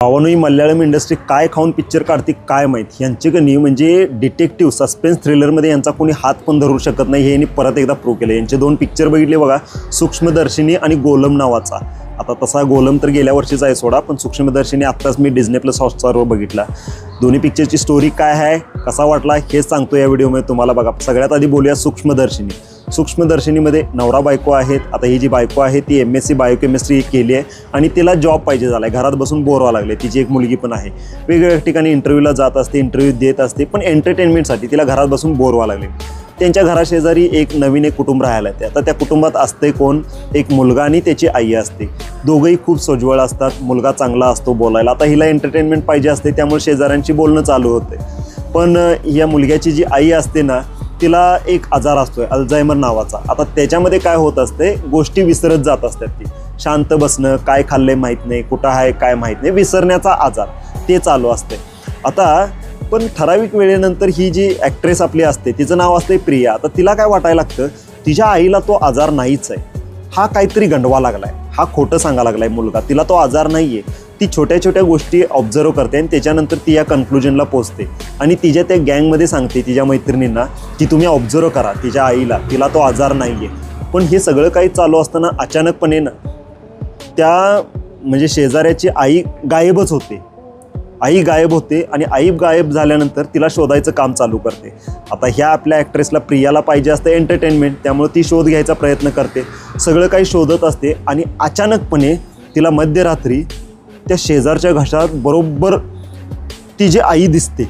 भावानो, ही Malayalam industry काय खाऊन picture काढते काय माहीत. यांचे कणी म्हणजे डिटेक्टिव्ह सस्पेन्स थ्रिलरमध्ये यांचा कोणी हात पण धरू शकत नाही हे यांनी परत एकदा प्रूव्ह केलं. यांचे दोन पिक्चर बघितले बघा, सूक्ष्मदर्शिनी आणि गोलम नावाचा. आता तसा गोलम तर गेल्या वर्षीचा आहे सोडा, पण सूक्ष्मदर्शिनी आत्ताच मी डिझनी प्लस हॉटस्टारवर बघितला. दोन्ही पिक्चरची स्टोरी काय आहे, कसा वाटला हेच सांगतो या व्हिडिओमध्ये तुम्हाला. बघा, सगळ्यात आधी बोलूया सूक्ष्मदर्शिनी. सूक्ष्मदर्शिनीमध्ये नवरा बायको आहेत. आता ही जी बायको आहे ती MSc बायोकेमिस्ट्री केली आहे आणि तिला जॉब पाहिजे झाला आहे, घरात बसून बोर व्हावं लागले. तिची एक मुलगी पण आहे, वेगवेगळ्या ठिकाणी इंटरव्ह्यूला जात असते, इंटरव्ह्यू देत असते, पण एंटरटेनमेंटसाठी तिला घरात बसून बोर व्हावं लागले. त्यांच्या घराशेजारी एक नवीन कुटुंब राहायला येते. आता त्या कुटुंबात असते कोण, एक मुलगा आणि त्याची आई असते. दोघंही खूप सोज्वळ असतात, मुलगा चांगला असतो बोलायला. आता हिला एंटरटेनमेंट पाहिजे असते, त्यामुळे शेजाऱ्यांशी बोलणं चालू होते. पण या मुलग्याची जी आई असते ना, तिला एक आजार असतोय अल्झायमर नावाचा. आता त्याच्यामध्ये काय होत असते, गोष्टी विसरत जात असतात. ती शांत बसणं, काय खाल्लंय माहीत नाही, कुठं आहे काय माहीत नाही, विसरण्याचा आजार ते चालू असते. आता पण ठराविक वेळेनंतर ही जी ॲक्ट्रेस आपली असते, तिचं नाव असते प्रिया. आता तिला काय वाटायला लागतं, तिच्या आईला तो आजार नाहीच आहे, हा काहीतरी गंडवा लागलाय, हा खोटं सांगा लागलाय मुलगा, तिला तो आजार नाही आहे. ती छोट्या छोट्या गोष्टी ऑब्झर्व करते आणि त्याच्यानंतर ती या कन्क्लुजनला पोचते आणि तिच्या त्या गँगमध्ये सांगते तिच्या मैत्रिणींना की तुम्ही ऑब्झर्व करा तिच्या आईला, तिला तो आजार नाही आहे. पण हे सगळं काही चालू असताना अचानकपणे ना त्या म्हणजे शेजाऱ्याची आई गायबच होते. आई गायब होते आणि आई गायब झाल्यानंतर तिला शोधायचं काम चालू करते. आता ह्या आपल्या ॲक्ट्रेसला प्रियाला पाहिजे असतं एंटरटेनमेंट, त्यामुळे ती शोध घ्यायचा प्रयत्न करते, सगळं काही शोधत असते आणि अचानकपणे तिला मध्यरात्री त्या शेजारच्या घशात बरोबर तिची आई दिसते,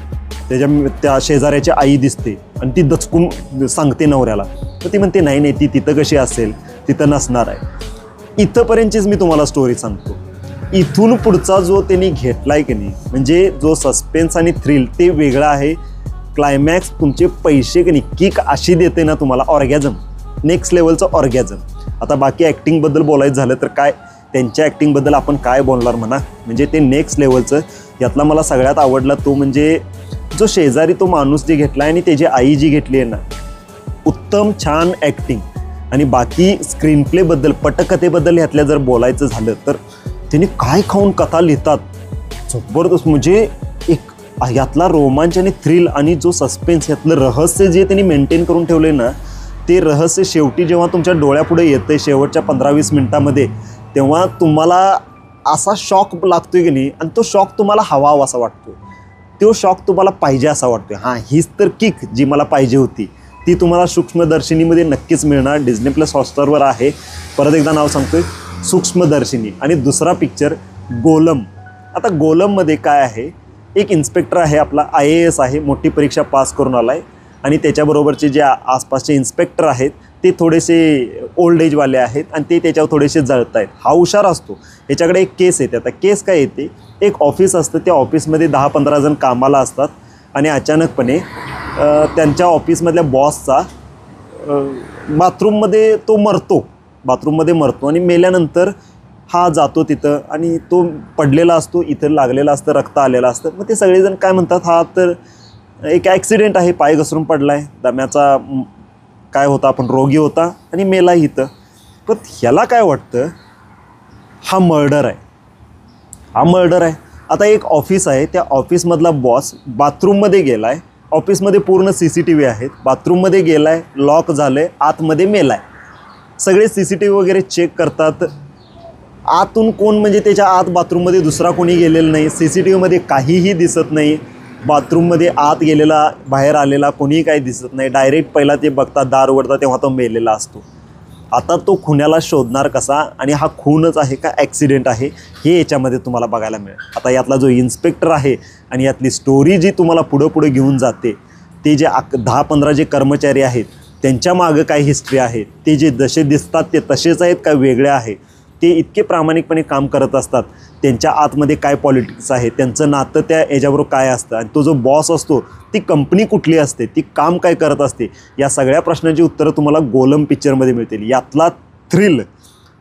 त्या शेजाऱ्याची आई दिसते आणि ती दचकून सांगते नवऱ्याला. तर ती म्हणते नाही नाही, ती तिथं कशी असेल, तिथं नसणार आहे. इथंपर्यंतचीच मी तुम्हाला स्टोरी सांगतो. इथून पुढचा जो त्यांनी घेतलाय की नाही, म्हणजे जो सस्पेन्स आणि थ्रिल ते वेगळं आहे. क्लायमॅक्स तुमचे पैसे की नाही किक अशी देते ना तुम्हाला, ऑर्गॅझम, नेक्स्ट लेवलचं ऑर्गॅझम. आता बाकी ॲक्टिंगबद्दल बोलायचं झालं तर काय, त्यांच्या ॲक्टिंगबद्दल आपण काय बोलणार म्हणा, म्हणजे ते नेक्स्ट लेवलचं. यातला मला सगळ्यात आवडला तो म्हणजे जो शेजारी तो माणूस जे घेतला आहे आणि त्याची आई जी घेतली आहे ना, उत्तम छान ॲक्टिंग. आणि बाकी स्क्रीन प्लेबद्दल, पटकथेबद्दल ह्यातल्या जर बोलायचं झालं तर त्यांनी काय खाऊन कथा लिहितात, जबरदस्त. म्हणजे एक यातला रोमांच आणि थ्रिल आणि जो सस्पेन्स, यातलं रहस्य जे त्यांनी मेंटेन करून ठेवले ना, ते रहस्य शेवटी जेव्हा तुमच्या डोळ्यापुढे येतं शेवटच्या 15-20 मिनिटामध्ये, तेव्हा तुम्हाला असा शॉक लागतोय की नाही, आणि तो शॉक तुम्हाला हवा असा वाटतो, तो शॉक तुम्हाला पाहिजे असा वाटतोय. हां, हीच तर किक जी मला पाहिजे होती, ती तुम्हाला सूक्ष्मदर्शिनीमध्ये नक्कीच मिळणार. डिझनी प्लस हॉटस्टारवर आहे. परत एकदा नाव सांगतोय, सूक्ष्मदर्शिनी. आणि दुसरा पिक्चर गोलम. आता गोलममध्ये काय आहे, एक इन्स्पेक्टर आहे आपला, IAS आहे, मोठी परीक्षा पास करून आला आहे आणि त्याच्याबरोबरचे जे आसपासचे इन्स्पेक्टर आहेत ते थोडेसे ओल्ड एजवाले आहेत आणि ते त्याच्यावर थोडेसे जळत आहेत. हा हुशार असतो, ह्याच्याकडे एक केस येते. आता केस काय येते, एक ऑफिस असतं, त्या ऑफिसमध्ये 10-15 जण कामाला असतात आणि अचानकपणे त्यांच्या ऑफिसमधल्या बॉसचा बाथरूममध्ये मरतो आणि मेल्यानंतर हा जातो तिथं आणि तो पडलेला असतो, इथं लागलेला असतं, रक्त आलेलं असतं. मग ते सगळेजण काय म्हणतात, हा तर एक ॲक्सिडेंट आहे, पाय घसरून पडला आहे, दम्याचा काय होता, आपण रोगी होता आणि मेला इथं. पण ह्याला काय वाटतं, हा मर्डर आहे. आता एक ऑफिस आहे, त्या ऑफिसमधला बॉस बाथरूममध्ये गेला आहे, ऑफिसमध्ये पूर्ण CCTV आहेत, बाथरूममध्ये गेला आहे, लॉक झालं आहे, आतमध्ये मेला आहे. सगळे CCTV वगैरे चेक करतात, आतून कोण म्हणजे त्याच्या आत बाथरूममध्ये दुसरा कोणी गेलेलं नाही, CCTVमध्ये काहीही दिसत नाही, बाथरूममध्ये आत गेलेला बाहेर आलेला कोणीही काही दिसत नाही. डायरेक्ट पहिला ते बघतात, दार उघडतात, तेव्हा तो मेलेला असतो. आता तो खुन्याला शोधणार कसा, आणि हा खूनच आहे का ॲक्सिडेंट आहे, हे याच्यामध्ये तुम्हाला बघायला मिळेल. आता यातला जो इन्स्पेक्टर आहे आणि यातली स्टोरी जी तुम्हाला पुढं घेऊन जाते, ते जे 10-15 जे कर्मचारी आहेत त्यांच्या मागं काय हिस्ट्री आहे, ते जे जसे दिसतात ते तसेच आहेत का वेगळे आहे, ते इतके प्रामाणिकपणे काम करत असतात. त्यांच्या आतमध्ये काय पॉलिटिक्स आहे, त्यांचं नातं त्या याच्याबरोबर काय असतं, आणि तो जो बॉस असतो ती कंपनी कुठली असते, ती काम काय करत असते, या सगळ्या प्रश्नांची उत्तरं तुम्हाला गोलम पिक्चरमध्ये मिळतील. यातला थ्रिल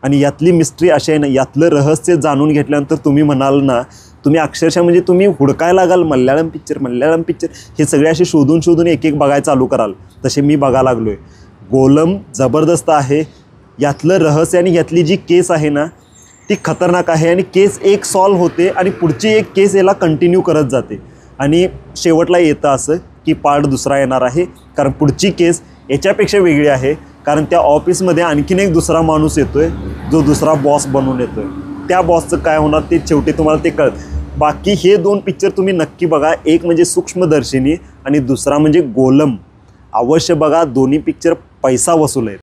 आणि यातली मिस्ट्री अशी आहे ना, यातलं रहस्य जाणून घेतल्यानंतर तुम्ही म्हणाल ना, तुम्ही अक्षरशः म्हणजे तुम्ही हुडकायला लागाल मल्याळम पिक्चर हे सगळे असे शोधून एक बघायला चालू कराल. तसे मी बघायला लागलो आहे. गोलम जबरदस्त आहे. यातलं रहस्य आणि यातली जी केस आहे ना, ती खतरनाक आहे आणि केस एक सॉल्व्ह होते आणि पुढची एक केस याला कंटिन्यू करत जाते आणि शेवटला येतं असं की पार्ट दुसरा येणार आहे, कारण पुढची केस याच्यापेक्षा वेगळी आहे. कारण त्या ऑफिसमध्ये आणखीन एक दुसरा माणूस येतोय जो दुसरा बॉस बनून येतोय. त्या बॉसचं काय होणार ते शेवटी तुम्हाला ते कळत. बाकी हे 2 पिक्चर तुम्ही नक्की बघा. एक म्हणजे सूक्ष्मदर्शिनी आणि दुसरा म्हणजे गोलम. अवश्य बघा, दोन्ही पिक्चर पैसा वसूल आहेत.